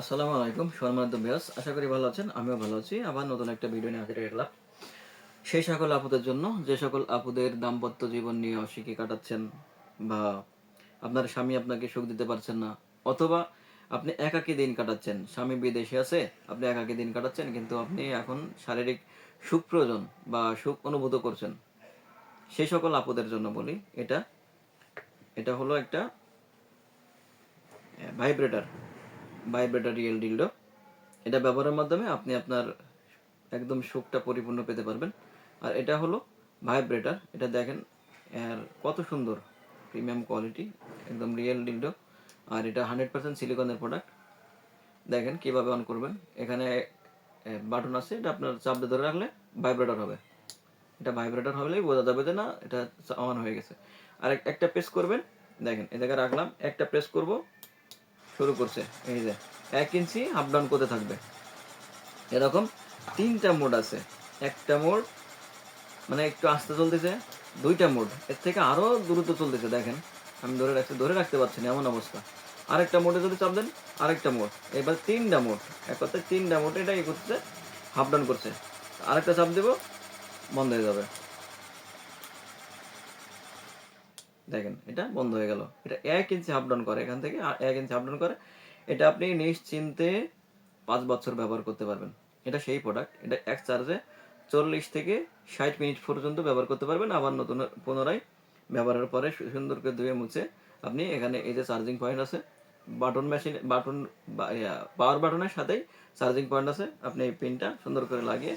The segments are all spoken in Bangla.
আসসালামু আলাইকুম সম্মানিত ভিউয়ার্স, আশা করি ভালো আছেন। আমিও ভালো আছি। আবার নতুন একটা ভিডিও নিয়ে হাজির হয়ে গেলাম। সেই সকল আপুদের জন্য, যে সকল আপুদের দাম্পত্য জীবন নিয়ে অসুখী কাটাচ্ছেন, বা আপনার স্বামী আপনাকে সুখ দিতে পারছেন না, অথবা আপনি একাকী দিন কাটাচ্ছেন, স্বামী বিদেশে আছে, আপনি একাকী দিন কাটাচ্ছেন, কিন্তু আপনি এখন শারীরিক সুখ প্রয়োজন বা সুখ অনুভূত করছেন, সেই সকল আপুদের জন্য বলি, এটা এটা হলো একটা ভাইব্রেটার ভাইব্রেটার রিয়েল ডিল্ডো। এটা ব্যবহারের মাধ্যমে আপনি আপনার একদম সুখটা পরিপূর্ণ পেতে পারবেন। আর এটা হলো ভাইব্রেটার, এটা দেখেন আর কত সুন্দর, প্রিমিয়াম কোয়ালিটি, একদম রিয়েল ডিল্ডো। আর এটা 100% সিলিকনের প্রোডাক্ট। দেখেন কিভাবে অন করবেন। এখানে বাটন আছে, এটা আপনার চাপ দিয়ে ধরে রাখলে ভাইব্রেটর হবে। এটা ভাইব্রেটর হলেই বোঝা যাবে যে না, এটা অন হয়ে গেছে। আর একটা প্রেস করবেন, দেখেন এ জায়গায় রাখলাম, একটা প্রেস করব, শুরু করছে। এই যে 1 ইঞ্চি আপ ডাউন করতে থাকবে। এরকম 3টা মোড আছে। একটা মোড মানে একটু আস্তে চলতেছে, 2টা মোড এর থেকে আরো দ্রুত চলতেছে। দেখেন আমি ধরে রাখতে পারছি না, এমন অবস্থা। আরেকটা মোডে যদি চাপ দেন, আরেকটা মোড, এবার 3টা মোড, এক কথায় 3টা মোড এটা ই করতেছে, হাফ ডাউন করছে। আরেকটা চাপ দেব, বন্ধ হয়ে যাবে। দেখেন এটা বন্ধ হয়ে গেল। এটা 1 ইঞ্চি আপ ডাউন করে, এখান থেকে 1 ইঞ্চি আপ ডাউন করে। এটা আপনি নিশ্চিন্তে 5 বছর ব্যবহার করতে পারবেন। এটা সেই প্রোডাক্ট, এটা এক চার্জে 40 থেকে 60 মিনিট পর্যন্ত ব্যবহার করতে পারবেন। আবার নতুন পুনরায় ব্যবহারের পরে সুন্দর করে ধুয়ে মুছে আপনি এখানে এই যে চার্জিং পয়েন্ট আছে, বাটন পাওয়ার বাটনের সাথেই চার্জিং পয়েন্ট আছে। আপনি এই পিনটা সুন্দর করে লাগিয়ে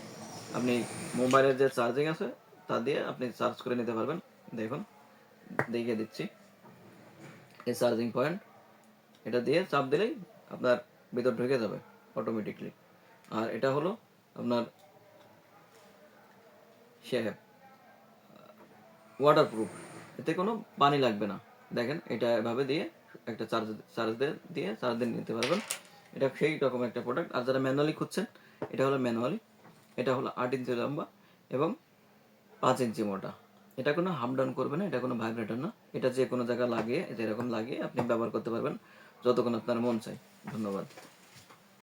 আপনি মোবাইলের যে চার্জিং আছে তা দিয়ে আপনি চার্জ করে নিতে পারবেন। দেখুন, দেখিয়ে দিচ্ছি, এই চার্জিং পয়েন্ট, এটা দিয়ে চাপ দিলেই আপনার ভিতর ঢুকে যাবে অটোমেটিকলি। আর এটা হলো আপনার ওয়াটারপ্রুফ, এতে কোনো পানি লাগবে না। দেখেন এটা এভাবে দিয়ে একটা চার্জ দিয়ে নিতে পারবেন। এটা সেই রকম একটা প্রোডাক্ট। আর যারা ম্যানুয়ালি খুঁজছেন, এটা হলো ম্যানুয়ালি। এটা হলো 8 ইঞ্চি লম্বা এবং 5 ইঞ্চি মোটা। এটা কোনো হাফ ডাউন করবে না, এটা কোনো ভাইব্রেটর না। এটা যে কোনো জায়গায় লাগিয়ে, যেরকম লাগিয়ে আপনি ব্যবহার করতে পারবেন যতক্ষণ আপনার মন চাই। ধন্যবাদ।